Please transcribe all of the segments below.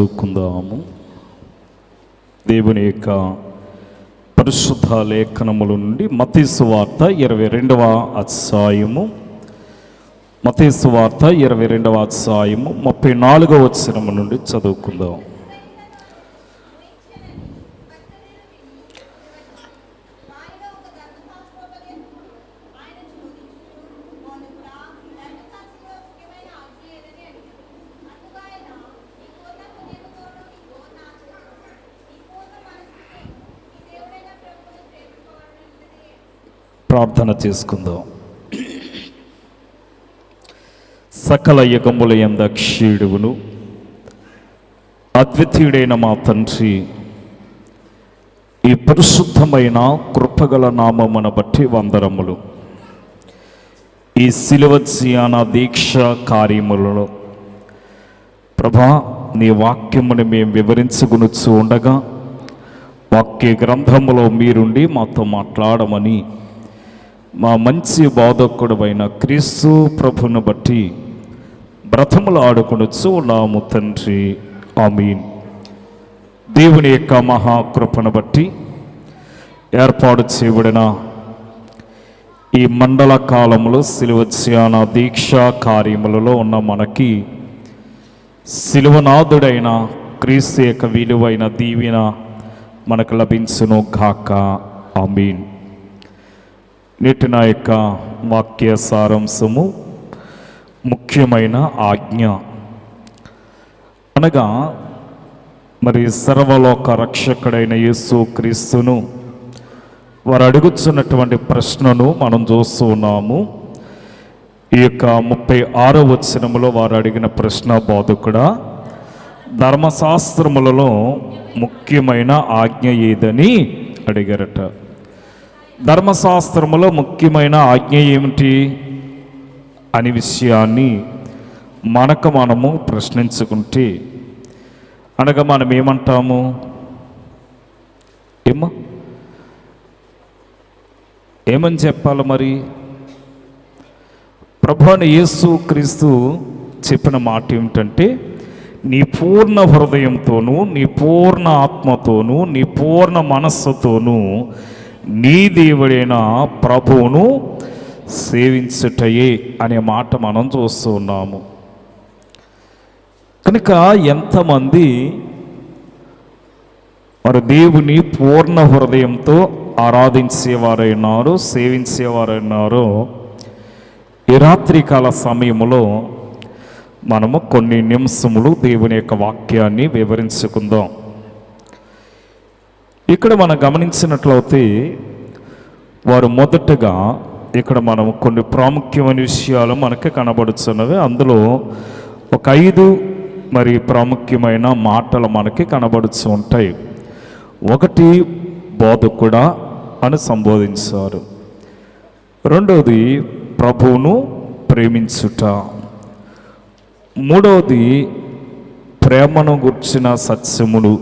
చదువుకుందాము. దేవుని యొక్క పరిశుద్ధ లేఖనముల నుండి మత్తయి సువార్త 22వ అధ్యాయము, మత్తయి సువార్త 22వ అధ్యాయము 34వ వచనము నుండి చదువుకుందాం. ప్రార్థన చేసుకుందాం. సకల యుగముల యందు అక్షయుడును అద్వితీయుడైన మా తండ్రి, ఈ పరిశుద్ధమైన కృపగల నామమును బట్టి వందనములు. ఈ శిలువ ధ్యాన దీక్ష కార్యములలో ప్రభా, నీ వాక్యమును మేము వివరించుకొనుచు ఉండగా వాక్య గ్రంథములో మీరుండి మాతో మాట్లాడమని మా మంచి బోధకుడైన క్రీస్తు ప్రభును బట్టి బ్రతములు ఆడుకొనుచు ఉన్నాము తండ్రి, ఆమీన్. దేవుని యొక్క మహాకృపను బట్టి ఏర్పాటు చేయబడిన ఈ మండల కాలంలో శిలువ ధ్యాన దీక్షా కార్యములలో ఉన్న మనకి శిలువనాథుడైన క్రీస్తు యొక్క విలువైన దీవెన మనకు లభించును గాక, ఆమీన్. నేటి నా యొక్క వాక్య సారాంశము ముఖ్యమైన ఆజ్ఞ అనగా, మరి సర్వలోక రక్షకుడైన యేసు క్రీస్తును వారు అడుగుతున్నటువంటి ప్రశ్నను మనం చూస్తూ ఉన్నాము. ఈ యొక్క 36వ వచనములో వారు అడిగిన ప్రశ్న, బోధకుడా, ధర్మశాస్త్రములలో ముఖ్యమైన ఆజ్ఞ ఏదని అడిగారట. ధర్మశాస్త్రములో ముఖ్యమైన ఆజ్ఞ ఏమిటి అనే విషయాన్ని మనము ప్రశ్నించుకుంటే, అనగా మనం ఏమంటాము? ఏమని చెప్పాలి? మరి ప్రభువైన యేసు క్రీస్తు చెప్పిన మాట ఏమిటంటే, నీ పూర్ణ హృదయంతోనూ, నీ పూర్ణ ఆత్మతోనూ, నీ పూర్ణ మనస్సుతోనూ నీ దేవుడైన ప్రభువును సేవించుటయే అనే మాట మనం చూస్తూ ఉన్నాము. కనుక ఎంతమంది మరి దేవుని పూర్ణ హృదయంతో ఆరాధించేవారైనారో, సేవించేవారైనారో, ఈ రాత్రికాల సమయంలో మనము కొన్ని నిమిషములు దేవుని యొక్క వాక్యాన్ని వివరించుకుందాం. ఇక్కడ మనం గమనించినట్లయితే వారు మొదటగా ఇక్కడ మనం కొన్ని ప్రాముఖ్యమైన విషయాలు మనకి కనబడుతున్నవి. అందులో ఒక 5 మరి ప్రాముఖ్యమైన మాటలు మనకి కనబడుతూ ఉంటాయి. ఒకటి, బోధకుడా అని సంబోధించారు. రెండవది, ప్రభువును ప్రేమించుట. మూడవది, ప్రేమను గుర్చిన సత్యములు.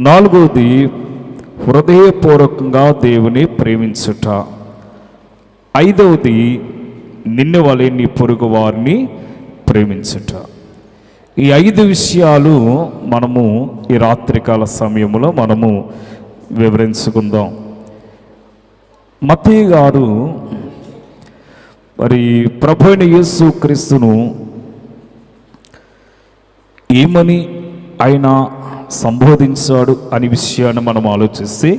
నాలుగవది, హృదయపూర్వకంగా దేవుని ప్రేమించుట. ఐదవది, నిన్ను వలె నీ పొరుగు వారిని ప్రేమించుట. ఈ 5 విషయాలు మనము ఈ రాత్రికాల సమయంలో మనము వివరించుకుందాం. మత్తయి గారు మరి ప్రభువైన యేసు క్రీస్తును ఏమని ఆయన సంబోధించాడు అనే విషయాన్ని మనం ఆలోచిస్తే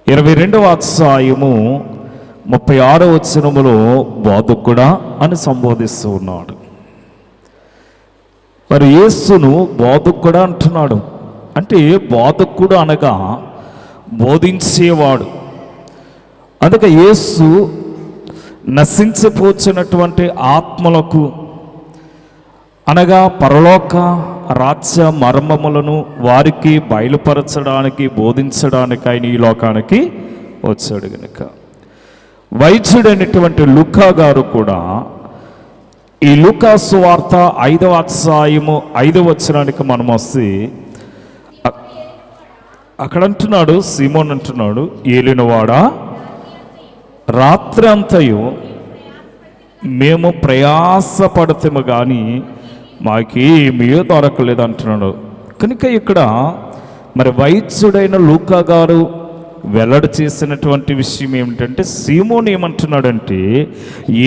22వ అధ్యాయము 36వ వచనములో బోధకుడా అని సంబోధిస్తూ ఉన్నాడు. మరి యేసును బోధకుడా అంటున్నాడు. అంటే బోధకుడు అనగా బోధించేవాడు. అందుకే యేసు నశించిపోతున్నటువంటి ఆత్మలకు, అనగా పరలోక రాజ్య మర్మములను వారికి బయలుపరచడానికి, బోధించడానికి ఆయన ఈ లోకానికి వచ్చాడు. కనుక వైద్యుడైనటువంటి లూకా గారు కూడా ఈ లూకా సువార్త 5వ అధ్యాయము 5వ వచనానికి మనం వస్తే అక్కడ అంటున్నాడు, సీమోన్ అంటున్నాడు, ఏలినవాడా, రాత్రి అంతయు మేము ప్రయాసపడతాము కానీ మాకేమీ దొరకలేదు అంటున్నాడు. కనుక ఇక్కడ మరి వైద్యుడైన లూకా గారు వెల్లడి చేసినటువంటి విషయం ఏమిటంటే, సీమోను ఏమంటున్నాడంటే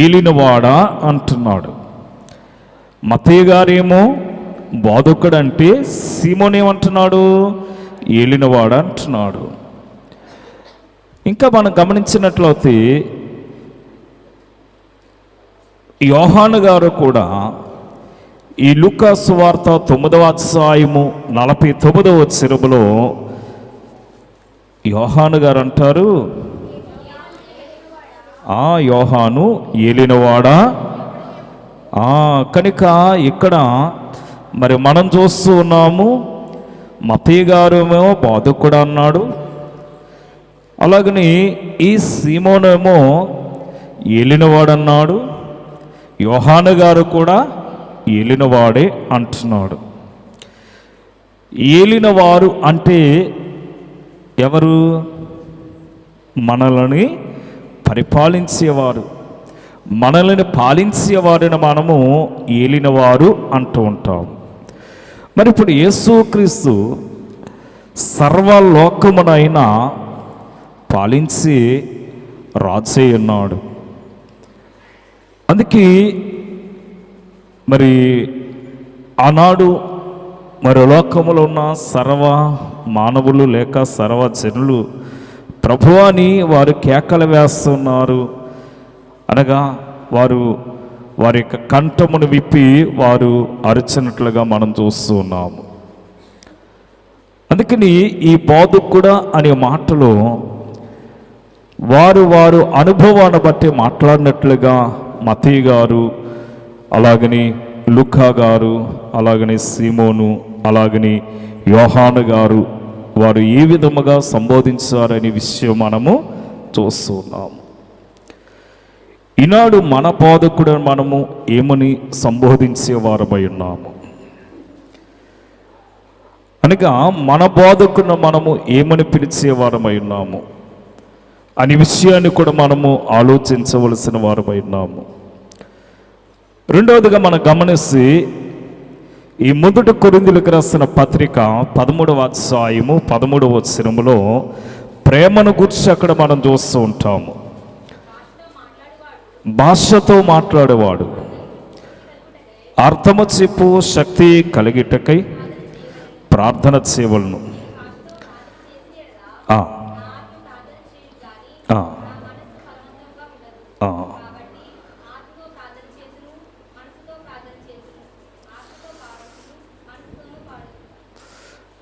ఏలినవాడా అంటున్నాడు. మత్తయి గారేమో బోధకుడు అంటే, సీమోను ఏమంటున్నాడు? ఏలినవాడా అంటున్నాడు. ఇంకా మనం గమనించినట్లయితే యోహాను గారు కూడా ఈ లూకా సువార్త 9వ అధ్యాయము 49వ వచనములో యోహాను గారు అంటారు, యోహాను ఏలినవాడా. కనుక ఇక్కడ మరి మనం చూస్తూ ఉన్నాము, మత్తయి గారు ఏమో బోధకుడు అన్నాడు, అలాగని ఈ సీమోనేమో ఏలినవాడన్నాడు, యోహాను గారు కూడా ఏలినవాడే అంటున్నాడు. ఏలినవారు అంటే ఎవరు? మనల్ని పరిపాలించేవారు, మనల్ని పాలించేవారిని మనము ఏలినవారు అంటూ ఉంటాం. మరి ఇప్పుడు యేసుక్రీస్తు సర్వలోకమునైనా పాలించి రాజే ఉన్నాడు. అందుకే మరి ఆనాడు మరి లోకములో ఉన్న సర్వ మానవులు లేక సర్వజనులు ప్రభువాని వారు కేకలు వేస్తున్నారు. అనగా వారి యొక్క కంఠమును విప్పి వారు అరిచినట్లుగా మనం చూస్తూ ఉన్నాము. అందుకని ఈ బోధకుడా అనే మాటలో వారు అనుభవాన్ని బట్టి మాట్లాడినట్లుగా మత్తయి గారు, అలాగని లూకా గారు, అలాగని సీమోను, అలాగని యోహాను గారు వారు ఏ విధముగా సంబోధించారనే విషయం మనము చూస్తున్నాము. ఈనాడు మన బోధకుడు మనము ఏమని సంబోధించేవారమై ఉన్నాము అనగా మన బోధకుడు మనము ఏమని పిలిచేవారమై ఉన్నాము అనే విషయాన్ని కూడా మనము ఆలోచించవలసిన వారమై ఉన్నాము. రెండవదిగా మనం గమనిస్తే ఈ మొదటి కొరింథీయులకు రాసిన పత్రిక 13వ అధ్యాయము 13వ వచనములో ప్రేమను గురించి అక్కడ మనం చూస్తూ ఉంటాము. భాషతో మాట్లాడేవాడు అర్థము చెప్పు శక్తి కలిగిటకై ప్రార్థన చేయవలను.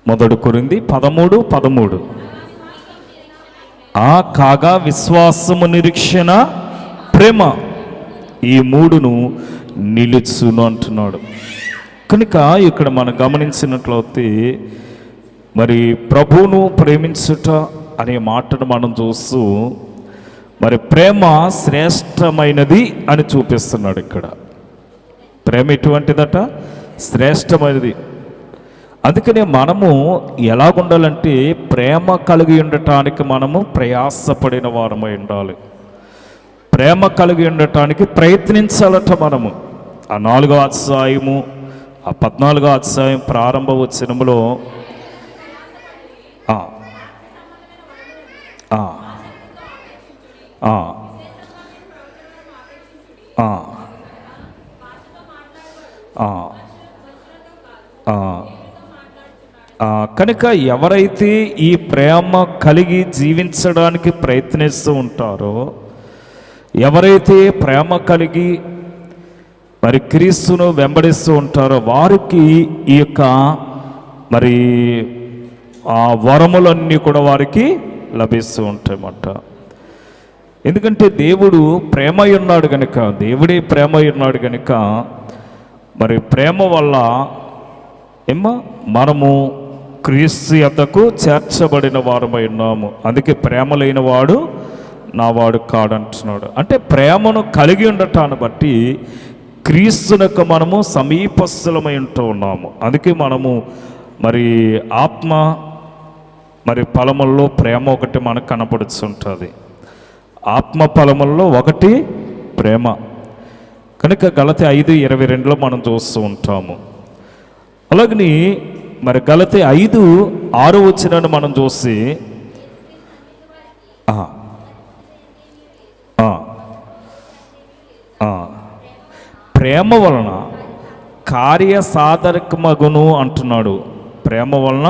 మొదటి కొరింథీ 13:13 కాగా విశ్వాసము, నిరీక్షణ, ప్రేమ ఈ మూడును నిలుచును అంటున్నాడు. కనుక ఇక్కడ మనం గమనించినట్లయితే మరి ప్రభువును ప్రేమించుట అనే మాటను మనం చూస్తూ మరి ప్రేమ శ్రేష్టమైనది అని చూపిస్తున్నాడు. ఇక్కడ ప్రేమ ఎటువంటిదట? శ్రేష్టమైనది. అందుకనే మనము ఎలాగుండాలంటే ప్రేమ కలిగి ఉండటానికి మనము ప్రయాసపడిన వారమై ఉండాలి. ప్రేమ కలిగి ఉండటానికి ప్రయత్నించాలట మనము. ఆ 4వ అధ్యాయము, ఆ 14వ అధ్యాయం ప్రారంభ వచనములో కనుక ఎవరైతే ఈ ప్రేమ కలిగి జీవించడానికి ప్రయత్నిస్తూ ఉంటారో, ఎవరైతే ప్రేమ కలిగి మరి క్రీస్తును వెంబడిస్తూ ఉంటారో వారికి ఈ యొక్క మరి ఆ వరములన్నీ కూడా వారికి లభిస్తూ ఉంటాయన్నమాట. ఎందుకంటే దేవుడు ప్రేమ ఉన్నాడు కనుక, దేవుడే ప్రేమ ఉన్నాడు కనుక మరి ప్రేమ వల్ల మనము క్రీస్తు యొద్దకు చేర్చబడిన వారమై ఉన్నాము. అందుకే ప్రేమ లేనివాడు నా వాడు కాడంటున్నాడు. అంటే ప్రేమను కలిగి ఉండటాన్ని బట్టి క్రీస్తునకు మనము సమీపస్థులమై ఉంటూ ఉన్నాము. అందుకే మనము మరి ఆత్మ మరి ఫలముల్లో ప్రేమ ఒకటి మనకు కనపడుతుంటుంది. ఆత్మ ఫలముల్లో ఒకటి ప్రేమ. కనుక గలతీ 5:22 మనం చూస్తూ ఉంటాము. అలాగని మరి గలతీ 5:6 మనం చూసి ప్రేమ వలన కార్యసాధకమగును అంటున్నాడు. ప్రేమ వలన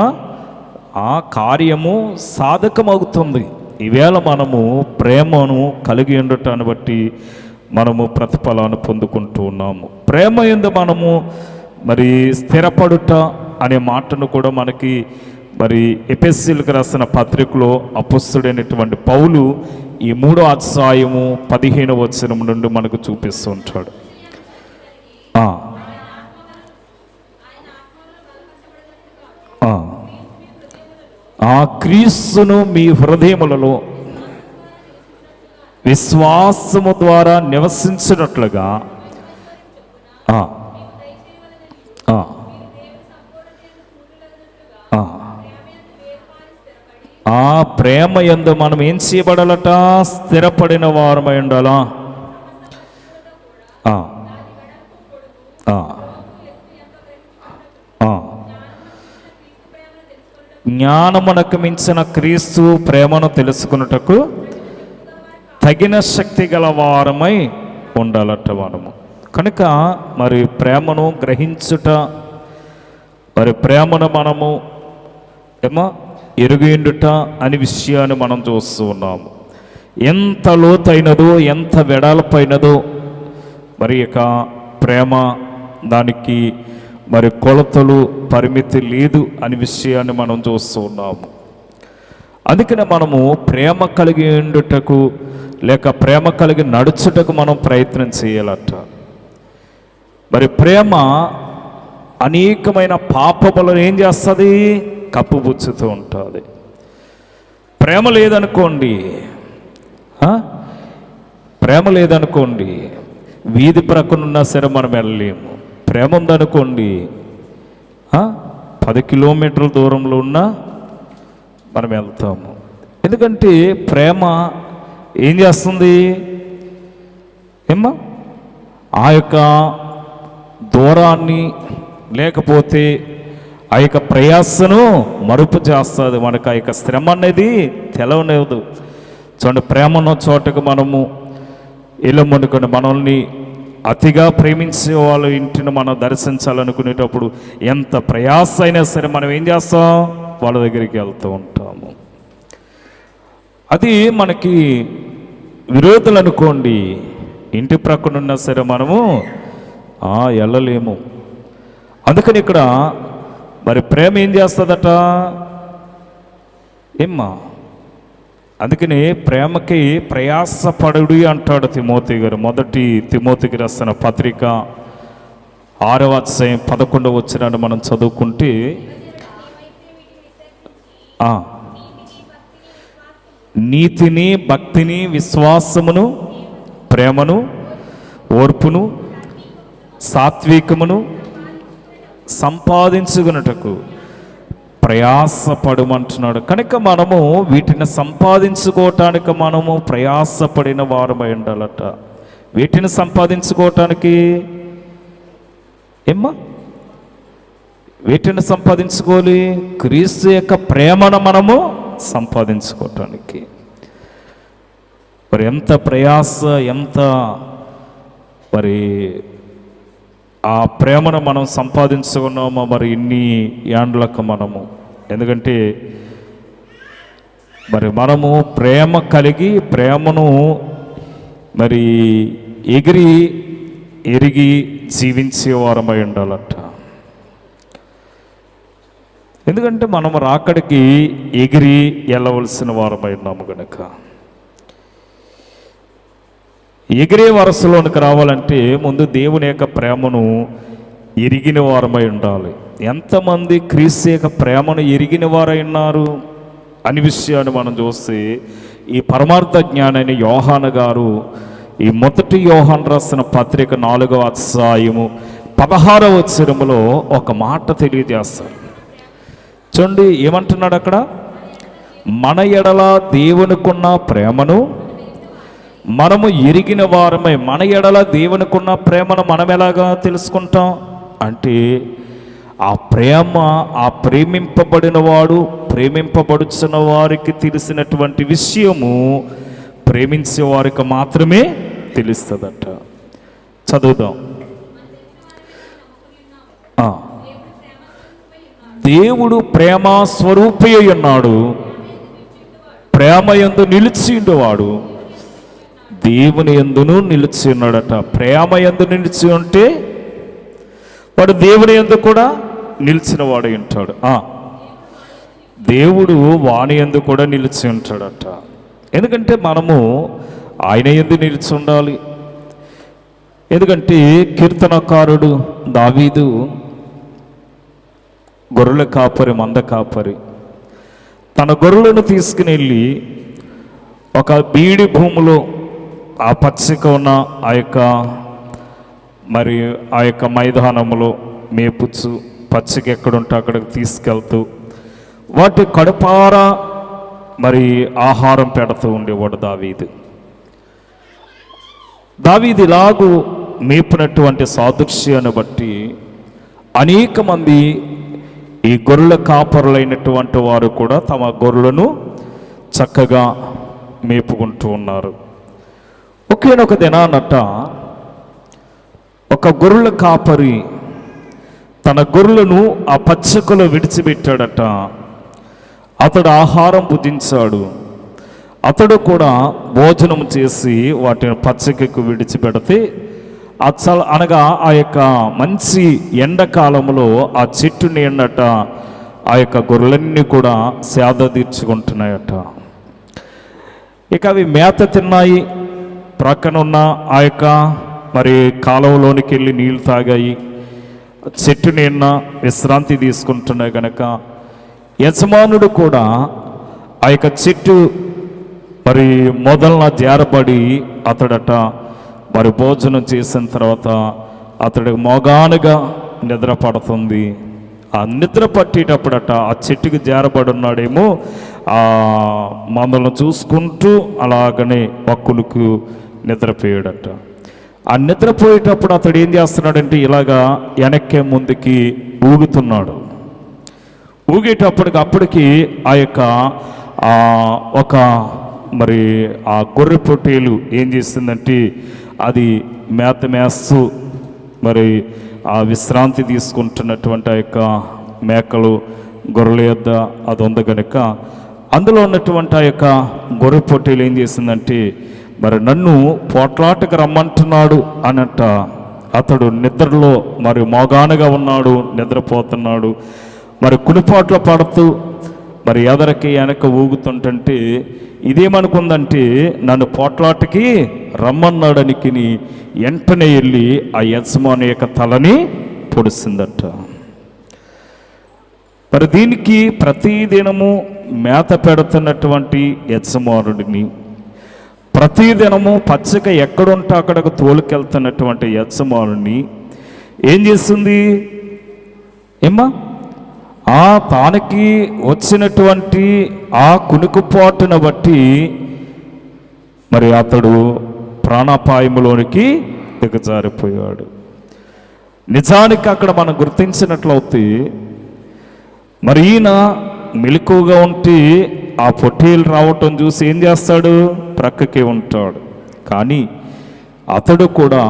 ఆ కార్యము సాధకమవుతుంది. ఈవేళ మనము ప్రేమను కలిగి ఉండటాన్ని బట్టి మనము ప్రతిఫలాన్ని పొందుకుంటూ ఉన్నాము. ప్రేమ యందు మనము మరి స్థిరపడుట అనే మాటను కూడా మనకి మరి ఎఫెసీయులకు రాసిన పత్రికలో అపొస్తలుడైనటువంటి పౌలు ఈ 3వ అధ్యాయము 15వ వచనం నుండి మనకు చూపిస్తూ ఉంటాడు. ఆ క్రీస్తును మీ హృదయములలో విశ్వాసము ద్వారా నివసించినట్లుగా ఆ ప్రేమ యందు మనం ఏం చేయబడాలట? స్థిరపడిన వారమై ఉండాలా. జ్ఞానమునకు మించిన క్రీస్తు ప్రేమను తెలుసుకున్నటకు తగిన శక్తి గల వారమై ఉండాలట మనము. కనుక మరి ప్రేమను గ్రహించుట, మరి ప్రేమను మనము ఎరుగిండుట అనే విషయాన్ని మనం చూస్తూ ఉన్నాము. ఎంత లోతైనదో, ఎంత వెడల్పైనదో మరి ఇక ప్రేమ, దానికి మరి కొలతలు పరిమితి లేదు అనే విషయాన్ని మనం చూస్తూ ఉన్నాము. అందుకనే మనము ప్రేమ కలిగి ఉండుటకు లేక ప్రేమ కలిగి నడుచుటకు మనం ప్రయత్నం చేయాలట. మరి ప్రేమ అనేకమైన పాపములను ఏం చేస్తుంది? కప్పుపుచ్చుతూ ఉంటుంది. ప్రేమ లేదనుకోండి, ప్రేమ లేదనుకోండి వీధి ప్రక్కనున్నా సరే మనం వెళ్ళలేము. ప్రేమ ఉందనుకోండి 10 కిలోమీటర్ల దూరంలో ఉన్నా మనం వెళ్తాము. ఎందుకంటే ప్రేమ ఏం చేస్తుంది? ఆ యొక్క దూరాన్ని లేకపోతే ఆ యొక్క ప్రయాసను మరుపు చేస్తుంది. మనకు ఆ యొక్క శ్రమ అనేది తెలవలేదు. చూడండి, ప్రేమ ఉన్న చోటకు మనము వెళ్ళమనుకోండి, మనల్ని అతిగా ప్రేమించే వాళ్ళ ఇంటిని మనం దర్శించాలనుకునేటప్పుడు ఎంత ప్రయాస అయినా సరే మనం ఏం చేస్తాం? వాళ్ళ దగ్గరికి వెళ్తూ ఉంటాము. అది మనకి విరోధులు అనుకోండి, ఇంటి ప్రక్కన ఉన్నా సరే మనము వెళ్ళలేము. అందుకని ఇక్కడ మరి ప్రేమ ఏం చేస్తుందట? అందుకని ప్రేమకి ప్రయాసపడుడి అంటాడు తిమోతి గారు. 1 తిమోతికి రాసిన పత్రిక 6వ అధ్యాయం 11వ వచనాన్ని మనం చదువుకుంటే, నీతిని, భక్తిని, విశ్వాసమును, ప్రేమను, ఓర్పును, సాత్వికమును సంపాదించుకున్నటకు ప్రయాసపడమంటున్నాడు. కనుక మనము వీటిని సంపాదించుకోవటానికి మనము ప్రయాసపడిన వారమై ఉండాలట. వీటిని సంపాదించుకోవటానికి వీటిని సంపాదించుకోవాలి? క్రీస్తు యొక్క ప్రేమను మనము సంపాదించుకోవటానికి. మరి ఎంత ప్రయాస, ఎంత మరి ఆ ప్రేమను మనం సంపాదించుకున్నామో మరి ఇన్ని యాండ్లకు మనము. ఎందుకంటే మరి మనము ప్రేమ కలిగి ప్రేమను మరి ఎరిగి జీవించేవారమై ఉండాలట. ఎందుకంటే మనము రాకడికి ఎగిరి వెళ్ళవలసిన వారమై ఉన్నాము కనుక ఎగిరే వరసలోనికి రావాలంటే ముందు దేవుని యొక్క ప్రేమను ఎరిగిన వారమై ఉండాలి. ఎంతమంది క్రీస్తు యొక్క ప్రేమను ఎరిగిన వారై ఉన్నారు అనే విషయాన్ని మనం చూస్తే, ఈ పరమార్థ జ్ఞానైన యోహాను గారు ఈ 1 యోహాను రాసిన పత్రిక 4వ అధ్యాయము 16వ వచనములో ఒక మాట తెలియజేస్తారు. చూడండి ఏమంటున్నాడు అక్కడ? మన ఎడల దేవునికున్న ప్రేమను మనము ఎరిగిన వారమై మన ఎడల దేవునికున్న ప్రేమను మనం ఎలాగా తెలుసుకుంటాం అంటే ఆ ప్రేమ, ఆ ప్రేమింపబడిన వాడు ప్రేమింపబడుచున్న వారికి తెలిసినటువంటి విషయము ప్రేమించే వారికి మాత్రమే తెలుస్తుందట. చదువుదాం. దేవుడు ప్రేమ స్వరూపి అయి ఉన్నాడు, ప్రేమ యందు నిలిచిండువాడు దేవుని యందును నిలిచి ఉన్నాడట. ప్రేమ యందు నిలిచి ఉంటే వాడు దేవుని యందు కూడా నిలిచిన వాడు ఉంటాడు. దేవుడు వాని యందు కూడా నిలిచి ఉంటాడట. ఎందుకంటే మనము ఆయన యందు నిలిచి ఉండాలి. ఎందుకంటే కీర్తనకారుడు దావీదు గొర్రెల కాపరి, మంద కాపరి, తన గొర్రెలను తీసుకుని వెళ్ళి ఒక బీడి భూమిలో ఆ పచ్చిక ఉన్న ఆ యొక్క మైదానంలో మేపుచ్చు, పచ్చిక ఎక్కడుంటే అక్కడికి తీసుకెళ్తూ వాటి కడుపారా ఆహారం పెడుతూ ఉండేవాడు దావీదు ఇలాగూ మేపినటువంటి సాదృశ్యాన్ని బట్టి అనేక మంది ఈ గొర్రెల కాపరులైనటువంటి వారు కూడా తమ గొర్రెలను చక్కగా మేపుకుంటూ ఉన్నారు. ఒకేనొక దినానట ఒక గొర్రెల కాపరి తన గొర్రెలను ఆ పచ్చికలో విడిచిపెట్టాడట. అతడు ఆహారం భుజించాడు. అతడు కూడా భోజనం చేసి వాటిని పచ్చికకు విడిచిపెడితే అనగా ఆ యొక్క మంచి ఎండాకాలంలో ఆ చెట్టు నీడట ఆ యొక్క గొర్రెలన్నీ కూడా సేద తీర్చుకుంటున్నాయట. ఇక అవి మేత తిన్నాయి, ప్రక్కనున్న ఆ యొక్క కాలువలోనికి వెళ్ళి నీళ్ళు తాగాయి, చెట్టు నీడ విశ్రాంతి తీసుకుంటున్నాయి. కనుక యజమానుడు కూడా ఆ యొక్క చెట్టు మొదలన జారబడి అతడట భోజనం చేసిన తర్వాత అతడికి మోగానుగా నిద్ర పడుతుంది. ఆ నిద్ర పట్టేటప్పుడట ఆ చెట్టుకి జారబడి ఉన్నాడేమో, ఆ మందలను చూసుకుంటూ అలాగనే పక్కులకు నిద్రపోయాడట. ఆ నిద్రపోయేటప్పుడు అతడు ఏం చేస్తున్నాడంటే ఇలాగా వెనక్కే ముందుకి ఊగుతున్నాడు. ఊగేటప్పటికి ఆ యొక్క ఒక ఆ గొర్రె పొట్టేలు ఏం చేస్తుందంటే అది మేస్తూ ఆ విశ్రాంతి తీసుకుంటున్నటువంటి ఆ యొక్క మేకలు గొర్రెల యొద్ద అది ఉంది కనుక అందులో ఉన్నటువంటి ఆ యొక్క గొర్రె పొట్టేలు ఏం చేసిందంటే నన్ను పోట్లాటకు రమ్మంటున్నాడు అన్నట్ట. అతడు నిద్రలో మోగానుగా ఉన్నాడు, నిద్రపోతున్నాడు. కుడిపాట్లు పడుతూ ఎదరికి వెనక ఊగుతుంటే ఇదేమనుకుందంటే నన్ను పోట్లాటకి రమ్మన్నాడానికి వెంటనే వెళ్ళి ఆ యజమాని యొక్క తలని పొడిసిందట. దీనికి ప్రతిదినము మేత పెడుతున్నటువంటి యజమానుడిని, ప్రతిదినము పచ్చిక ఎక్కడుంటే అక్కడకు తోలుకెళ్తున్నటువంటి యజమానుడిని ఏం చేస్తుంది తానికి వచ్చినటువంటి ఆ కునుకుపాటును బట్టి అతడు ప్రాణాపాయములోనికి దిగజారిపోయాడు. నిజానికి అక్కడ మనం గుర్తించినట్లయితే ఈయన మెలకువగా ఉంటే ఆ పొట్టేలు రావటం చూసి ఏం చేస్తాడు, ప్రక్కకి ఉంటాడు. కానీ అతడు కూడా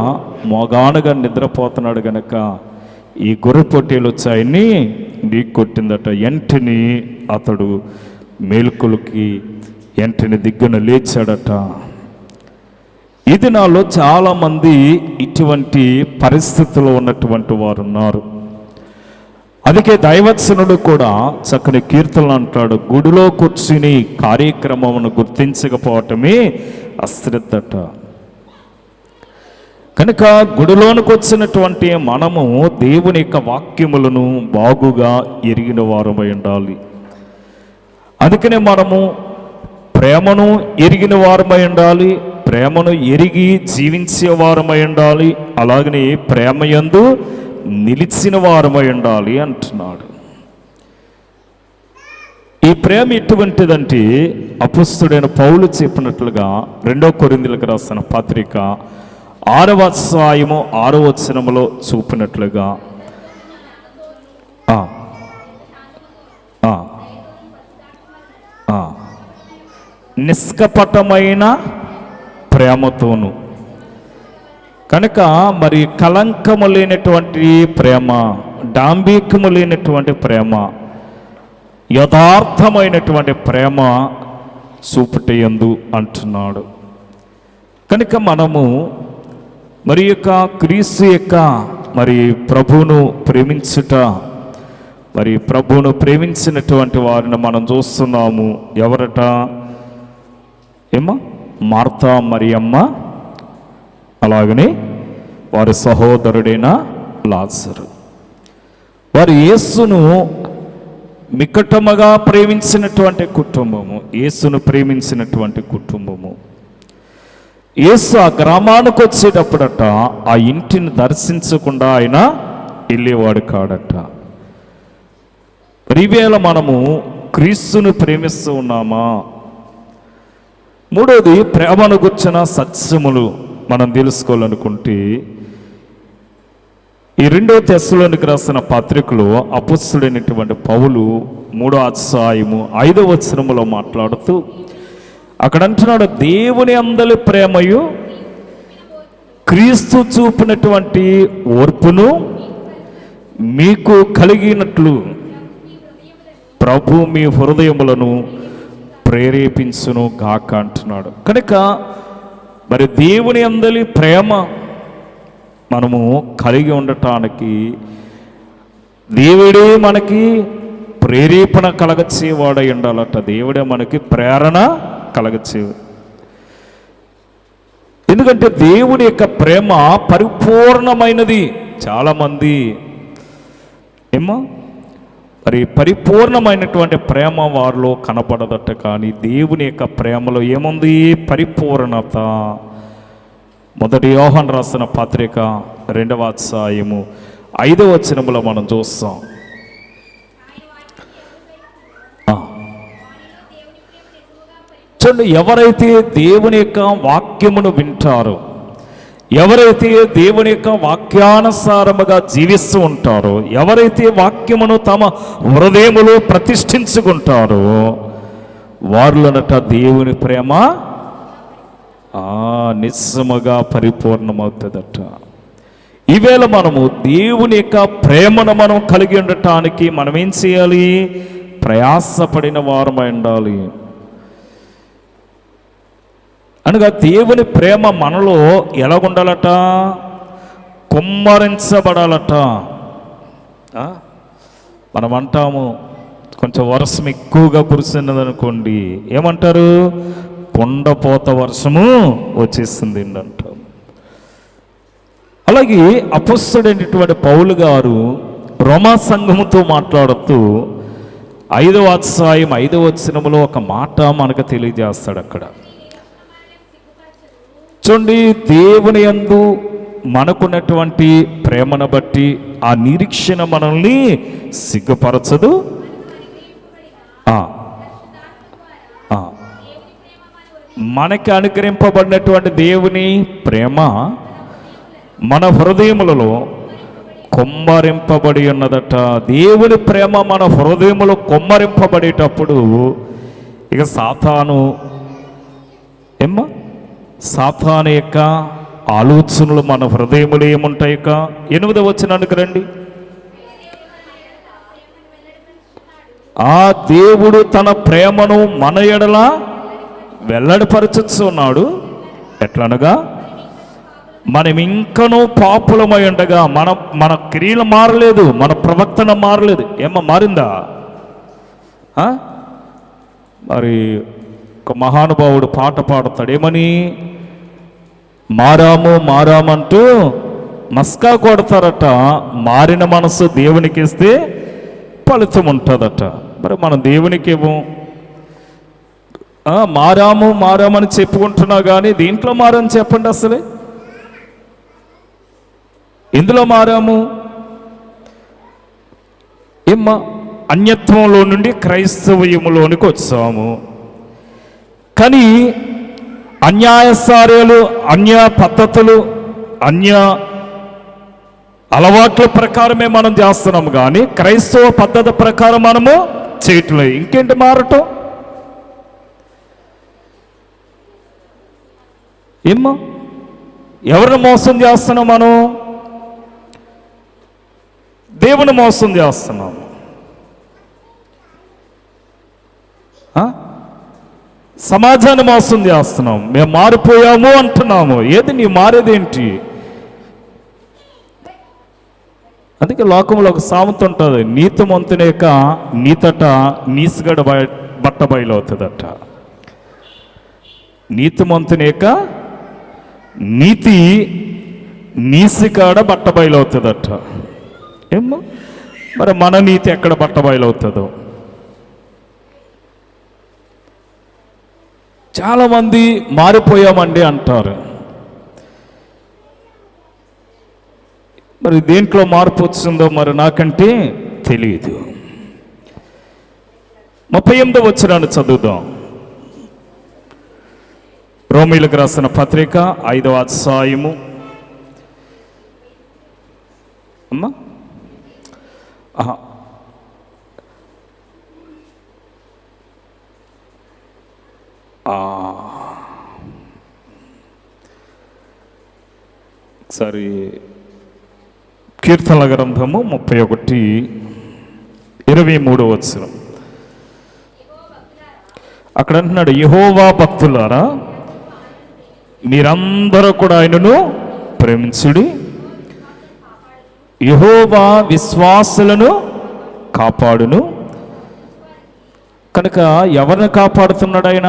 మోగానుగా నిద్రపోతున్నాడు గనక ఈ గొర్రె పొట్టేలు వచ్చి ఆయన్ని ఢీ కొట్టిందట. వెంటనే అతడు మేల్కొలికి వెంటనే దిగ్గున లేచాడట. ఇది నాలో చాలామంది ఇటువంటి పరిస్థితుల్లో ఉన్నటువంటి వారు ఉన్నారు. అందుకే దైవత్సనుడు కూడా చక్కని కీర్తనలు అంటాడు, గుడిలో కూర్చుని కార్యక్రమమును గుర్తించకపోవటమే అశ్రద్ధట. కనుక గుడిలోనికి వచ్చినటువంటి మనము దేవుని యొక్క వాక్యములను బాగుగా ఎరిగిన వారమై ఉండాలి. అందుకనే మనము ప్రేమను ఎరిగిన వారమై ఉండాలి, ప్రేమను ఎరిగి జీవించే వారమై ఉండాలి, అలాగనే ప్రేమ యందు నిలిచిన వారమై ఉండాలి అంటున్నాడు. ఈ ప్రేమ ఎటువంటిదంటే అపుస్తుడైన పౌలు చెప్పినట్లుగా 2 కొరింథీయులకు రాసిన పత్రిక 6వ అధ్యాయము 6వ వచనములో చూపినట్లుగా నిష్కపటమైన ప్రేమతోను. కనుక మరి కలంకము లేనటువంటి ప్రేమ, డాంబికము లేనటువంటి ప్రేమ, యథార్థమైనటువంటి ప్రేమ చూపుటయందు అంటున్నాడు. కనుక మనము మరి యొక్క క్రీస్తు యొక్క మరి ప్రభువును ప్రేమించుట, మరి ప్రభువును ప్రేమించినటువంటి వారిని మనం చూస్తున్నాము. ఎవరట? మార్తా మరియమ్మ, అలాగనే వారి సహోదరుడైన లాజరు. వారు యేసును మికటముగా ప్రేమించినటువంటి కుటుంబము, యేసును ప్రేమించినటువంటి కుటుంబము. యేసు ఆ గ్రామానికి వచ్చేటప్పుడట ఆ ఇంటిని దర్శించకుండా ఆయన వెళ్ళేవాడు కాడట. ఈవేళ మనము క్రీస్తును ప్రేమిస్తూ ఉన్నామా? మూడోది, ప్రేమను గుర్చిన సత్యములు మనం తెలుసుకోవాలనుకుంటే ఈ 2వ తెస్సలోనికి రాసిన పత్రికలో అపుస్తుడైనటువంటి పౌలు 3వ అధ్యాయము 5వ వచనములో మాట్లాడుతూ అక్కడ అంటున్నాడు, దేవుని అందలి ప్రేమయు క్రీస్తు చూపినటువంటి ఓర్పును మీకు కలిగినట్లు ప్రభు మీ హృదయములను ప్రేరేపించును గాక అంటున్నాడు. కనుక మరి దేవుని అందలి ప్రేమ మనము కలిగి ఉండటానికి దేవుడే మనకి ప్రేరేపణ కలగచేవాడై ఉండాలట. దేవుడే మనకి ప్రేరణ కలగచే. ఎందుకంటే దేవుని యొక్క ప్రేమ పరిపూర్ణమైనది. చాలామంది మరి పరిపూర్ణమైనటువంటి ప్రేమ వారిలో కనపడదట. కానీ దేవుని యొక్క ప్రేమలో ఏముంది? పరిపూర్ణత. 1 యోహాను రాసిన పత్రిక 2వ అధ్యాయము 5వ వచనములో మనం చూస్తాం. చూడండి, ఎవరైతే దేవుని యొక్క వాక్యమును వింటారో, ఎవరైతే దేవుని యొక్క వాక్యానుసారముగా జీవిస్తూ ఉంటారో, ఎవరైతే వాక్యమును తమ హృదయములో ప్రతిష్ఠించుకుంటారో వారిలోనట దేవుని ప్రేమ నిజముగా పరిపూర్ణమవుతుందట. ఈవేళ మనము దేవుని యొక్క ప్రేమను మనం కలిగి ఉండటానికి మనం ఏం చేయాలి? ప్రయాసపడిన వారమై ఉండాలి. అనగా దేవుని ప్రేమ మనలో ఎలాగుండాలట? కుమ్మరించబడాలట. మనం అంటాము, కొంచెం వర్షం ఎక్కువగా కురిసినదనుకోండి, ఏమంటారు? కొండపోత వర్షము వచ్చేస్తుంది అంటాం. అలాగే అపొస్తలుడైనటువంటి పౌలు గారు రోమా సంఘముతో మాట్లాడుతూ 5వ అధ్యాయం 5వ వచనములో ఒక మాట మనకు తెలియజేస్తాడు. అక్కడ చూడండి, దేవుని యందు మనకున్నటువంటి ప్రేమను బట్టి ఆ నిరీక్షణ మనల్ని సిగ్గుపరచదు. మనకి అనుగ్రహింపబడినటువంటి దేవుని ప్రేమ మన హృదయములలో కొమ్మరింపబడి ఉన్నదట. దేవుని ప్రేమ మన హృదయములో కొమ్మరింపబడేటప్పుడు ఇక సాతాను యొక్క ఆలోచనలు మన హృదయములు ఏముంటాయి? 8వ వచనానికి రండి. ఆ దేవుడు తన ప్రేమను మన ఎడల వెల్లడిపరచుచున్నాడు. ఎట్లనగా, మనం ఇంకనూ పాపులమై ఉండగా మన క్రియలు మారలేదు, మన ప్రవర్తన మారలేదు. మారిందా? మరి ఒక మహానుభావుడు పాట పాడతాడు, ఏమని? మారామంటూ మస్కా కొడతారట. మారిన మనసు దేవునికి ఇస్తే ఫలితం ఉంటుందట. మరి మనం దేవునికి ఇవ్వం. మారామని చెప్పుకుంటున్నా కానీ దీంట్లో మారని చెప్పండి. అసలే ఎందులో మారాము? అన్యత్వంలో నుండి క్రైస్తవయములోనికి వచ్చాము. కానీ అన్యాయసార్యాలు, అన్య పద్ధతులు, అన్య అలవాట్ల ప్రకారమే మనం చేస్తున్నాము, కానీ క్రైస్తవ పద్ధతి ప్రకారం మనము చేయట్లేదు. ఇంకేంటి మారటం? ఏమో ఎవరిని మోసం చేస్తున్నాం? మనం దేవుని మోసం చేస్తున్నాము. సమాజాన్ని మోసం చేస్తున్నాం. మేము మారిపోయాము అంటున్నాము. ఏది నీ మారేదేంటి? అందుకే లోకంలో ఒక సామెత ఉంటుంది, నీతిమంతుని యొక్క నీతట నీసుగడ బట్ట బయలవుతుందట. నీతిమంతుని యొక్క నీతి నీసికాడ బట్ట బయలవుతుందట. ఏమో మరి మన నీతి ఎక్కడ బట్ట బయలవుతుందో? చాలామంది మారిపోయామండి అంటారు. మరి దేంట్లో మార్పు వచ్చిందో మరి నాకంటే తెలియదు. 38వ వచనాన్ని చదువుదాం. రోమీయులకు రాసిన పత్రిక 5వ అధ్యాయము. అమ్మా ఒకసారి కీర్తనల గ్రంథము 31:23 వచనం. అక్కడ అంటున్నాడు, యెహోవా భక్తులారా మీరందరూ కూడా ఆయనను ప్రేమించుడి, యెహోవా విశ్వాసులను కాపాడును. కనుక ఎవరిని కాపాడుతున్నాడు ఆయన?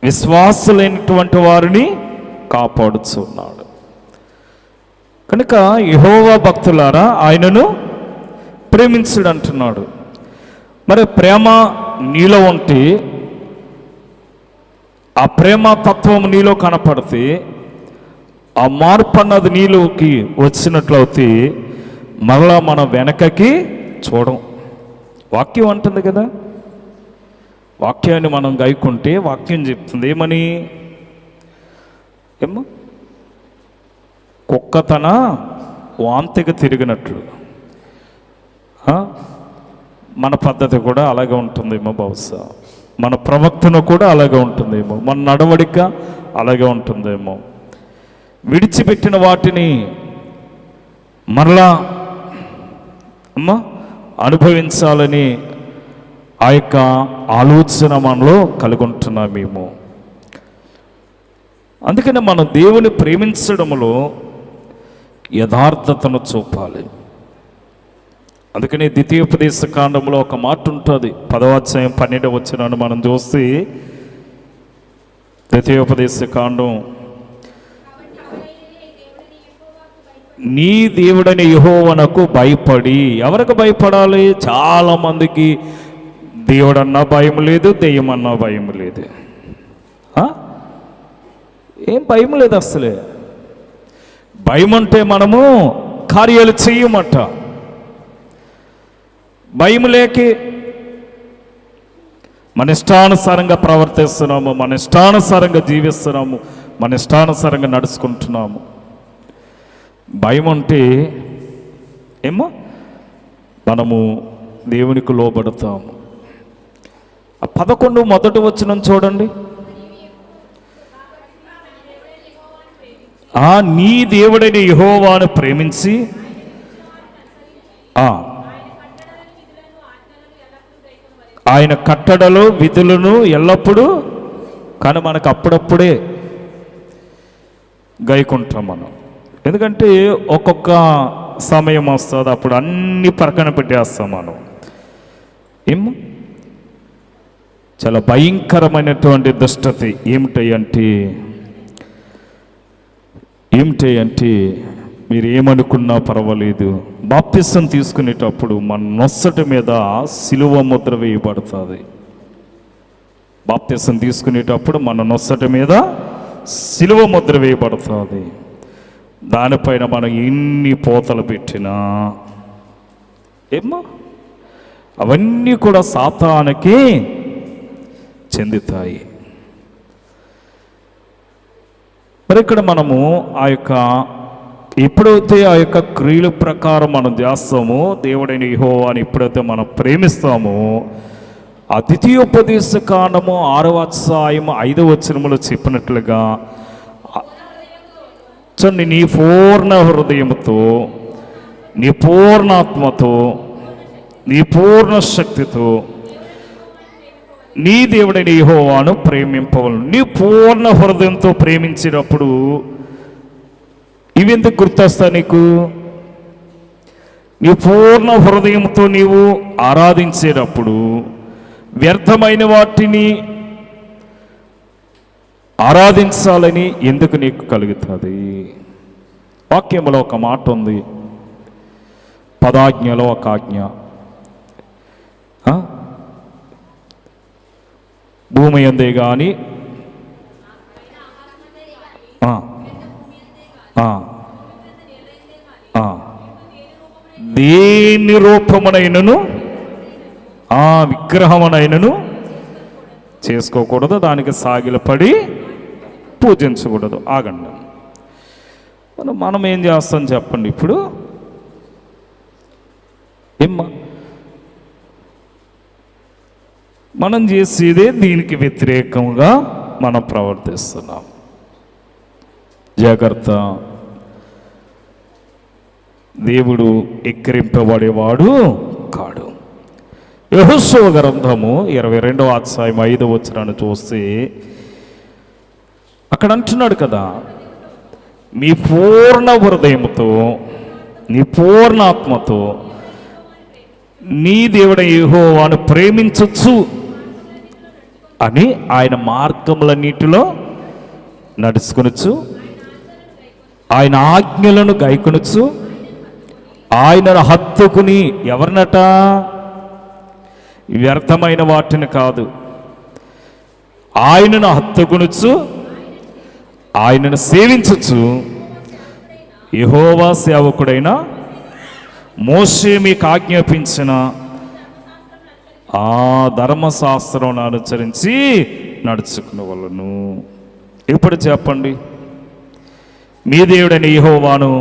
విశ్వాసులైనటువంటి వారిని కాపాడుతున్నాడు. కనుక యెహోవా భక్తులారా ఆయనను ప్రేమించుడు అంటున్నాడు. మరి ప్రేమ నీలో ఉంటే, ఆ ప్రేమ తత్వం నీలో కనపడితే, ఆ మార్పు అన్నది నీలోకి వచ్చినట్లయితే మరలా మనం వెనకకి చూడం. వాక్యం అంటుంది కదా, వాక్యాన్ని మనం గైకుంటే వాక్యం చెప్తుంది ఏమని? ఏమో కుక్క తన వాంతికి తిరిగినట్లు మన పద్ధతి కూడా అలాగే ఉంటుందేమో, బహుశా మన ప్రవర్తన కూడా అలాగే ఉంటుందేమో, మన నడవడిక అలాగే ఉంటుందేమో. విడిచిపెట్టిన వాటిని మరలా అనుభవించాలని ఆ యొక్క ఆలోచన మనలో కలిగి ఉంటున్నామేమో. అందుకని మనం దేవుని ప్రేమించడంలో యథార్థతను చూపాలి. అందుకని ద్వితీయోపదేశ కాండంలో ఒక మాట ఉంటుంది, 10వ అధ్యాయం 12వ వచనాన్ని మనం చూస్తే, ద్వితీయోపదేశ కాండం, నీ దేవుడని యెహోవాకు భయపడి. ఎవరికి భయపడాలి? చాలా మందికి దేవుడన్నా భయం లేదు, దెయ్యమన్నా భయం లేదు. ఏం భయం లేదు అసలే. భయం అంటే మనము కార్యాలు చెయ్యమట. భయం లేకి మన ఇష్టానుసారంగా ప్రవర్తిస్తున్నాము, మన ఇష్టానుసారంగా జీవిస్తున్నాము, మన ఇష్టానుసారంగా నడుచుకుంటున్నాము. భయం అంటే ఏమో మనము దేవునికి లోబడతాము. 11 మొదటి వచనం చూడండి. నీ దేవుడైన యెహోవాను ప్రేమించి ఆయన కట్టడలు విధులను ఎల్లప్పుడూ, కానీ మనకు అప్పుడప్పుడే గైకుంటాం మనం. ఎందుకంటే ఒక్కొక్క సమయం వస్తుంది, అప్పుడు అన్ని పక్కన పెట్టేస్తాం మనం. ఏమో చాలా భయంకరమైనటువంటి దుష్టత ఏమిటంటే మీరు ఏమనుకున్నా పర్వాలేదు, బాప్తిసం తీసుకునేటప్పుడు మన నొసటి మీద సిలువ ముద్ర వేయబడుతుంది. బాప్తిసం తీసుకునేటప్పుడు మన నొసటి మీద సిలువ ముద్ర వేయబడుతుంది. దానిపైన మనం ఎన్ని పోతలు పెట్టినా ఏమో అవన్నీ కూడా సాతానికి చెందుతాయి. మరి ఇక్కడ మనము ఆ యొక్క ఎప్పుడైతే ఆ యొక్క క్రియల ప్రకారం మనం చేస్తామో, దేవుడైన యెహోవాని ఎప్పుడైతే మనం ప్రేమిస్తామో, ఆ ద్వితీయోపదేశ కాండము 6వ అధ్యాయము 5వ వచనములో చెప్పినట్లుగా చూడండి, నీ పూర్ణ హృదయముతో, నీ పూర్ణాత్మతో, నీ పూర్ణ శక్తితో నీ దేవుడైన యెహోవాను ప్రేమింపవలను. నీ పూర్ణ హృదయంతో ప్రేమించినప్పుడు ఇవెందుకు గుర్తొస్తాయి నీకు? నీ పూర్ణ హృదయంతో నీవు ఆరాధించేటప్పుడు వ్యర్థమైన వాటిని ఆరాధించాలని ఎందుకు నీకు కలుగుతుంది? వాక్యంలో ఒక మాట ఉంది, 10 ఆజ్ఞలో ఒక ఆజ్ఞ, భూమి అందే కానీ దేని రూపమునైనను విగ్రహమునైనను చేసుకోకూడదు, దానికి సాగిలపడి పూజించకూడదు. ఆగండి, మనం ఏం చేస్తాం చెప్పండి? ఇప్పుడు ఏమ్మా మనం చేసేదే దీనికి వ్యతిరేకంగా మనం ప్రవర్తిస్తున్నాం. జాగ్రత్త, దేవుడు ఎక్కిరింపబడేవాడు కాడు. యెహోషువ గ్రంథము 22వ అధ్యాయం 5వ వచనాన్ని చూస్తే అక్కడ అంటున్నాడు కదా, మీ పూర్ణ హృదయముతో, నీ పూర్ణాత్మతో నీ దేవుడైన యెహోవాను ప్రేమించచ్చు అని ఆయన మార్గములన్నిటిలో నడుచుకొనొచ్చు, ఆయన ఆజ్ఞలను గైకొనొచ్చు, ఆయనను హత్తుకుని, ఎవరినట? వ్యర్థమైన వాటిని కాదు, ఆయనను హత్తుకొనొచ్చు, ఆయనను సేవించచ్చు. యెహోవా సేవకుడైన మోషే మీకు ఆజ్ఞాపించిన ఆ ధర్మశాస్త్రం అనుసరించి నడుచుకునే వాళ్ళను. ఇప్పుడు చెప్పండి, మీ దేవుడైన యెహోవాను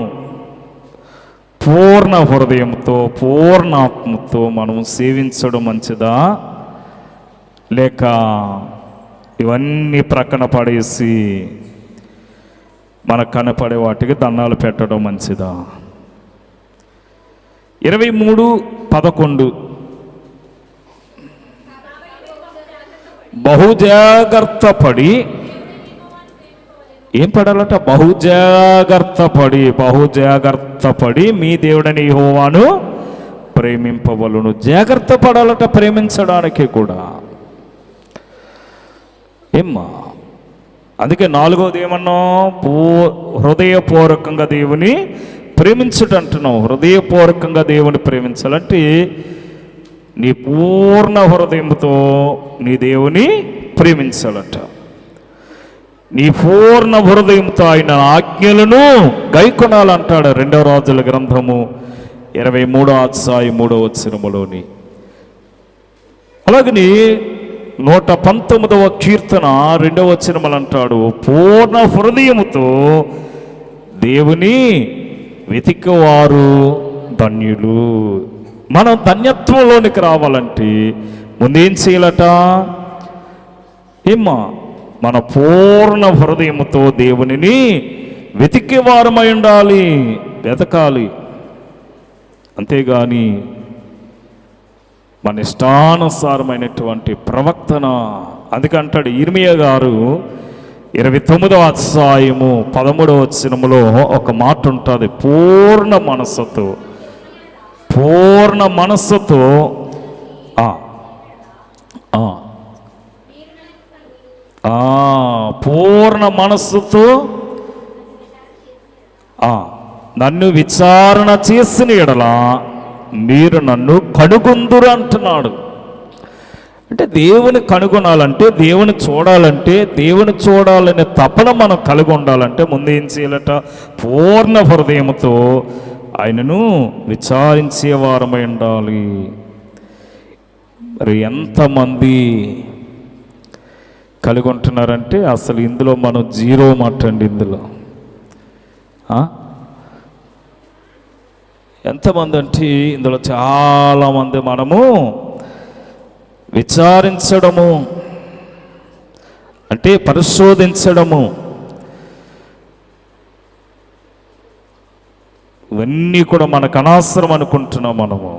పూర్ణ హృదయంతో, పూర్ణాత్మతో మనం సేవించడం మంచిదా, లేక ఇవన్నీ ప్రక్కన పడేసి మనకు కనపడే వాటికి దండాలు పెట్టడం మంచిదా? 23:11 బహుజాగ్రత్తపడి, ఏం పడాలట? బహుజాగ్రత్తపడి మీ దేవుడని యెహోవాను ప్రేమింపవలను. జాగ్రత్త పడాలట ప్రేమించడానికి కూడా. ఏమ్మా, అందుకే 4వది ఏమన్నా? హృదయపూర్వకంగా దేవుని ప్రేమించుట అంటున్నావు. హృదయపూర్వకంగా దేవుని ప్రేమించాలంటే నీ పూర్ణ హృదయంతో నీ దేవుని ప్రేమించాలట. నీ పూర్ణ హృదయంతో ఆయన ఆజ్ఞలను గైకొనాలంటాడు 2వ రాజుల గ్రంథము 23వ అధ్యాయం 3వ వచనములోని. అలాగని 119వ కీర్తన 2వ వచనములు అంటాడు, పూర్ణ హృదయముతో దేవుని వెతికేవారు ధన్యులు. మనం ధన్యత్వంలోనికి రావాలంటే ముందేం చేయాలట? ఏమ్మా, మన పూర్ణ హృదయముతో దేవునిని వెతికేవారమై ఉండాలి, వెతకాలి. అంతేగాని మన ఇష్టానుసారమైనటువంటి ప్రవర్తన. అందుకంటాడు ఇర్మియా గారు 29వ అధ్యాయము 13వ వచనములో ఒక మాట ఉంటుంది, పూర్ణ మనస్సుతో, పూర్ణ మనస్సుతో పూర్ణ మనస్సుతో నన్ను విచారణ చేసిన ఎడల మీరు నన్ను కనుగొందురు అంటున్నాడు. అంటే దేవుని కనుగొనాలంటే, దేవుని చూడాలంటే, దేవుని చూడాలనే తపన మనం కలిగి ఉండాలంటే ముందు ఏం చేయాలట? పూర్ణ హృదయంతో ఆయనను విచారించేవారమై ఉండాలి. మరి ఎంతమంది కలిగి ఉంటున్నారంటే అసలు ఇందులో మనం జీరో మాట అండి. ఇందులో ఎంతమంది అంటే ఇందులో చాలామంది మనము విచారించడము అంటే పరిశోధించడము ఇవన్నీ కూడా మనకు అనవసరం అనుకుంటున్నాం. మనము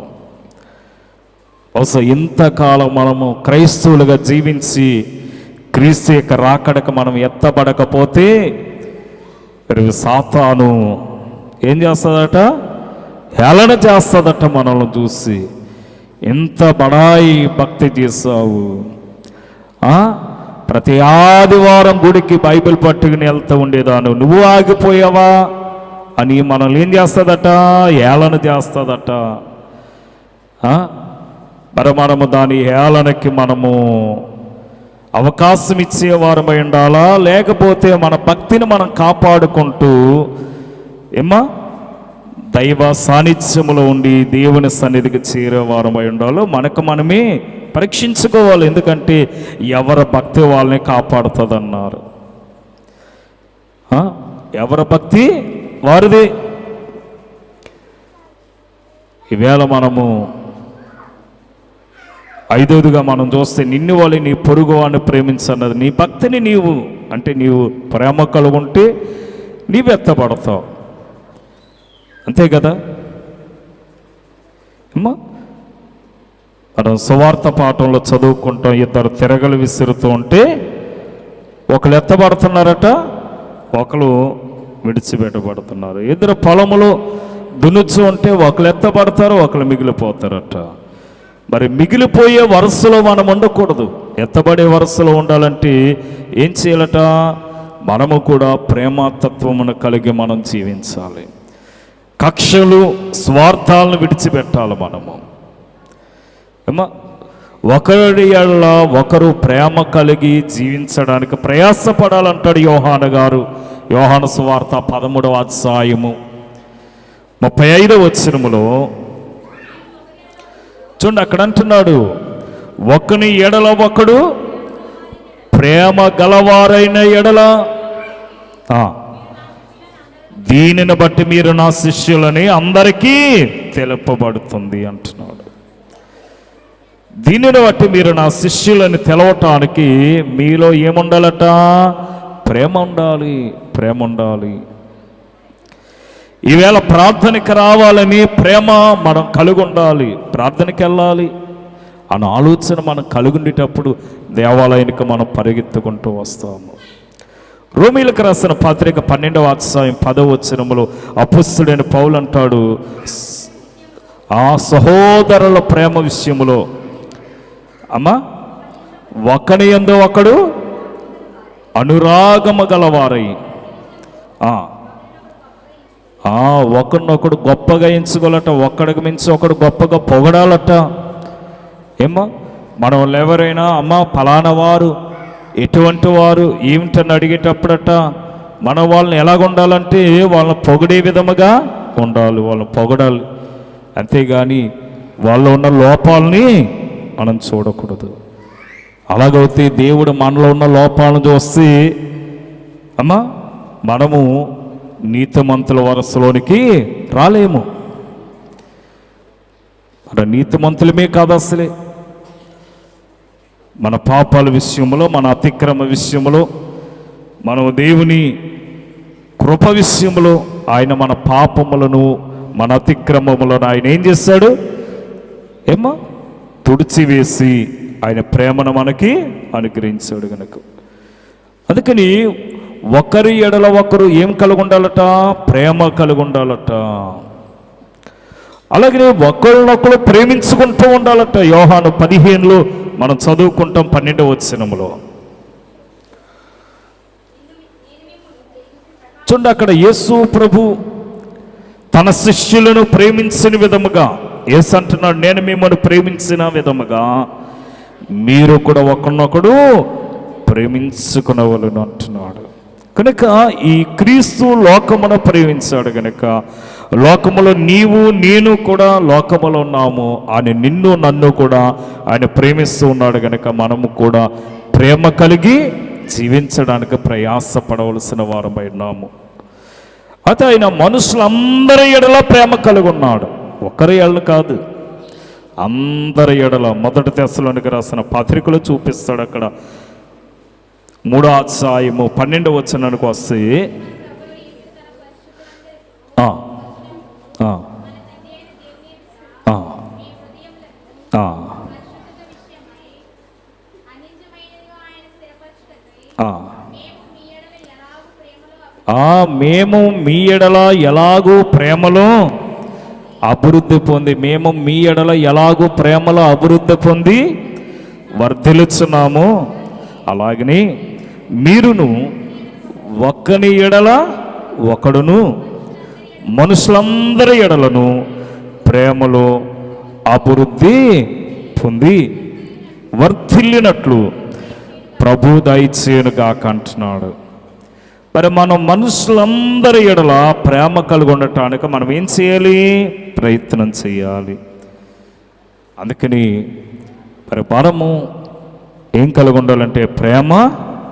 బహుశా ఇంతకాలం మనము క్రైస్తవులుగా జీవించి క్రీస్తు యొక్క రాకడకు మనం ఎత్తబడకపోతే సాతాను ఏం చేస్తుందట? హేళన చేస్తుందట మనల్ని చూసి. ఎంత బడాయి భక్తి చేసావు, ప్రతి ఆదివారం గుడికి బైబిల్ పట్టుకుని వెళ్తూ ఉండేదాను, నువ్వు ఆగిపోయావా అని మనల్ని ఏం చేస్తుందట? హేళన చేస్తుందట. మరి మనము దాని హేళనకి మనము అవకాశం ఇచ్చేవారమై ఉండాలా, లేకపోతే మన భక్తిని మనం కాపాడుకుంటూ దైవ సాన్నిధ్యములో ఉండి దేవుని సన్నిధికి చేరేవారమై ఉండాలో మనకు మనమే పరీక్షించుకోవాలి. ఎందుకంటే ఎవరి భక్తి వాళ్ళని కాపాడుతుందన్నారు. ఎవరి భక్తి వారిది. ఈవేళ మనము ఐదవదిగా మనం చూస్తే నిన్ను వాళ్ళు నీ పొరుగు వాడిని ప్రేమించన్నది. నీ భక్తిని నీవు అంటే నీవు ప్రేమ కలుగుంటే నీవు ఎత్తబడతావు, అంతే కదా. మనం సువార్త పాఠంలో చదువుకుంటాం, ఇద్దరు తిరగలు విసురుతూ ఉంటే ఒకరు ఎత్తబడుతున్నారట, ఒకరు విడిచిపెట్టబడుతున్నారు. ఇద్దరు పొలములు దున్నుచు ఉంటే ఒకరు ఎత్తబడతారు, ఒకరు మిగిలిపోతారట. మరి మిగిలిపోయే వరుసలో మనం ఉండకూడదు, ఎత్తబడే వరుసలో ఉండాలంటే ఏం చేయాలట? మనము కూడా ప్రేమతత్వమును కలిగి మనం జీవించాలి. కక్షలు స్వార్థాలను విడిచిపెట్టాలి. మనము ఒకరి యెడల ఒకరు ప్రేమ కలిగి జీవించడానికి ప్రయాసపడాలంటాడు యోహాను గారు. యోహాను సువార్త 13వ అధ్యాయము 35వ వచనములో చూడండి, అక్కడ అంటున్నాడు, ఒకని ఎడల ఒకడు ప్రేమ గలవారైన ఎడల దీనిని బట్టి మీరు నా శిష్యులని అందరికీ తెలుపబడుతుంది అంటున్నాడు. దీనిని బట్టి మీరు నా శిష్యులని తెలవటానికి మీలో ఏముండాలట? ప్రేమ ఉండాలి, ప్రేమ ఉండాలి. ఈవేళ ప్రార్థనకి రావాలని ప్రేమ మనం కలిగి ఉండాలి, ప్రార్థనకి వెళ్ళాలి అన్న ఆలోచన మనం కలిగి ఉండేటప్పుడు దేవాలయానికి మనం పరిగెత్తుకుంటూ వస్తాము. రోమీలకు రాసిన పత్రిక 12వ అధ్యాయం 10వ వచనములో అపొస్తలుడైన పౌలు అంటాడు, ఆ సహోదరుల ప్రేమ విషయములో ఒకని యందు ఒకడు అనురాగము గలవారై ఒకరినొకడు గొప్పగా ఎంచుకోవాలట, ఒక్కడికి మించి ఒకడు గొప్పగా పొగడాలట. మనం ఎవరైనా ఫలానా వారు ఎటువంటి వారు ఏమిటని అడిగేటప్పుడట మన వాళ్ళని ఎలాగుండాలంటే వాళ్ళని పొగిడే విధముగా ఉండాలి, వాళ్ళని పొగడాలి. అంతేగాని వాళ్ళు ఉన్న లోపాలని మనం చూడకూడదు. అలాగైతే దేవుడు మనలో ఉన్న లోపాలను చూస్తే మనము నీతిమంతుల వరసలోనికి రాలేము. అంటే నీతిమంతులమే కాదు, అసలే మన పాపాల విషయంలో, మన అతిక్రమ విషయంలో, మనం దేవుని కృప విషయంలో ఆయన మన పాపములను మన అతిక్రమములను ఆయన ఏం చేశాడు? తుడిచివేసి ఆయన ప్రేమను మనకి అనుగ్రహించాడు కనుక. అందుకని ఒకరి ఎడల ఒకరు ఏం కలిగి ఉండాలట? ప్రేమ కలిగి ఉండాలట. అలాగే ఒకరినొకరు ప్రేమించుకుంటూ ఉండాలట. యోహాను 15లో మనం చదువుకుంటాం 12వ వచనములో. చూడండి, అక్కడ యేసు ప్రభు తన శిష్యులను ప్రేమించిన విధముగా యేసు అంటున్నాడు, నేను మిమ్మల్ని ప్రేమించిన విధముగా మీరు కూడా ఒకరినొకడు ప్రేమించుకునవలను అంటున్నాడు. కనుక ఈ క్రీస్తు లోకమును ప్రేమించాడు కనుక లోకములో నీవు నేను కూడా లోకములో ఉన్నాము. ఆయన నిన్ను నన్ను కూడా ఆయన ప్రేమిస్తూ ఉన్నాడు కనుక మనము కూడా ప్రేమ కలిగి జీవించడానికి ప్రయాసపడవలసిన వారమై ఉన్నాము. అయితే ఆయన మనుషులందరి ఎడల ప్రేమ కలిగి ఉన్నాడు. ఒకరి ఎడల కాదు, అందరి ఎడల. మొదటి తెస్సలోనికి రాసిన పత్రికలో చూపిస్తాడు. అక్కడ 3వ అధ్యాయము 12వ వచనానికి వస్తే మేము మీ ఎడల ఎలాగూ ప్రేమలో అభివృద్ధి పొంది, మేము మీ ఎడల ఎలాగూ ప్రేమలో అభివృద్ధి పొంది వర్ధిల్లుచున్నాము, అలాగని మీరును ఒక్కని ఎడల ఒకడును మనుషులందరి ఎడలను ప్రేమలో అభివృద్ధి పొంది వర్ధిల్లినట్లు ప్రభు దయచేయునుగాక అంటున్నాడు. మరి మనం మనుషులందరి ఎడల ప్రేమ కలిగి ఉండటానికి మనం ఏం చేయాలి? ప్రయత్నం చేయాలి. అందుకని మరి మనము ఏం కలిగి ఉండాలంటే ప్రేమ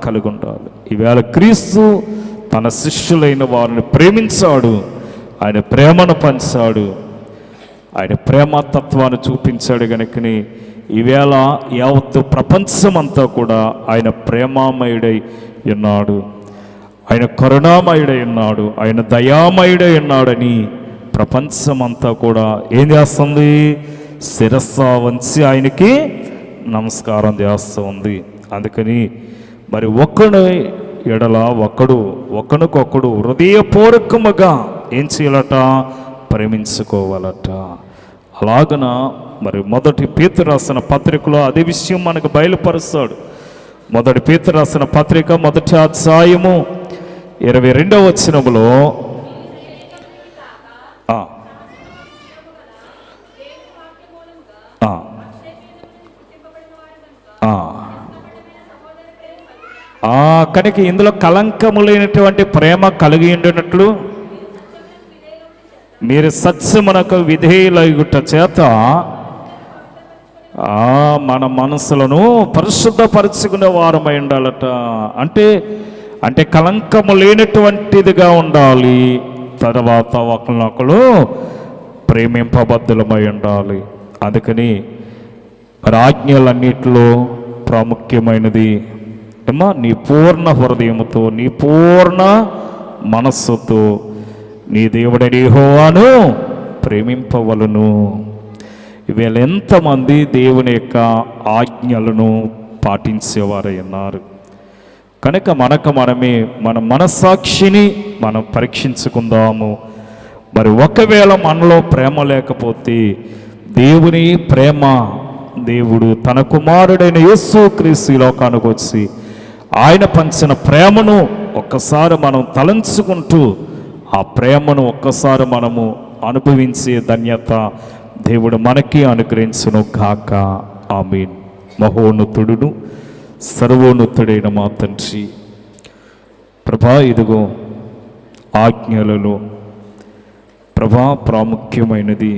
కలిగి ఉండాలి. ఈవేళ క్రీస్తు తన శిష్యులైన వారిని ప్రేమించాడు, ఆయన ప్రేమను పంచాడు, ఆయన ప్రేమతత్వాన్ని చూపించాడు. కనుకని ఈవేళ యావత్తు ప్రపంచమంతా కూడా ఆయన ప్రేమామయుడై ఉన్నాడు, ఆయన కరుణామయుడై ఉన్నాడు, ఆయన దయామయుడై ఉన్నాడని ప్రపంచమంతా కూడా ఏం చేస్తుంది? శిరస్సు వంచి ఆయనకి నమస్కారం చేస్తూ ఉంది. అందుకని మరి ఒకడు ఎడల ఒకరికొకడు హృదయపూర్వకముగా ఏం చేయాలట? ప్రేమించుకోవాలట. అలాగన మరి మొదటి పేతురు రాసిన పత్రికలో అదే విషయం మనకు బయలుపరుస్తాడు. మొదటి పేతురు రాసిన పత్రిక 1వ అధ్యాయము 22వ వచనములో కనుక ఇందులో కలంకము లేనటువంటి ప్రేమ కలిగి ఉండినట్లు మీరు సత్యమునకు విధేయులగుట చేత మన మనసులను పరిశుద్ధపరచుకునే వారమై ఉండాలట. అంటే కలంకము లేనటువంటిదిగా ఉండాలి. తర్వాత ఒకరినొకరు ప్రేమింపబద్ధులమై ఉండాలి. అందుకని ఆజ్ఞలన్నిటిలో ప్రాముఖ్యమైనది ఏమా? నీ పూర్ణ హృదయముతో, నీ పూర్ణ మనస్సుతో నీ దేవుడైన యెహోవాను ప్రేమింపవలను. ఈవేళ ఎంతమంది దేవుని యొక్క ఆజ్ఞలను పాటించేవారై ఉన్నారు? కనుక మనమే మన మనస్సాక్షిని మనం పరీక్షించుకుందాము. మరి ఒకవేళ మనలో ప్రేమ లేకపోతే దేవుని ప్రేమ, దేవుడు తన కుమారుడైన యేసుక్రీస్తు లోకానికి వచ్చి ఆయన పంచిన ప్రేమను ఒక్కసారి మనం తలంచుకుంటూ ఆ ప్రేమను ఒక్కసారి మనము అనుభవించే ధన్యత దేవుడు మనకి అనుగ్రహించును కాక. ఆమేన్. మహోన్నతుడును సర్వోన్నతుడైన మా తండ్రి, ప్రభా ఇదిగో ఆజ్ఞలలో ప్రభా ప్రాముఖ్యమైనది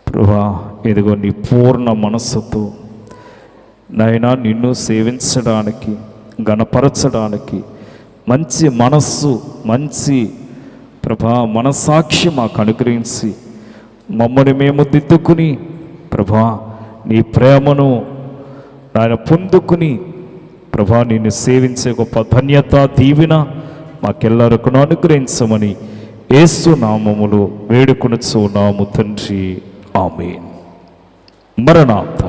ప్రభా ఇదిగో నీ పూర్ణ మనస్సుతో నాయనా నిన్ను సేవించడానికి, గణపరచడానికి మంచి మనస్సు, మంచి ప్రభా మనసాక్షి మాకు అనుగ్రహించి మమ్మల్ని మేము దిద్దుకుని ప్రభా నీ ప్రేమను ఆయన పొందుకుని ప్రభా నిన్ను సేవించే గొప్ప ధన్యత, దీవెన మాకెల్లరికూ అనుగ్రహించమని యేసు నామములో వేడుకొనుచున్నాము తండ్రి. ఆమేన్. మరణాత్.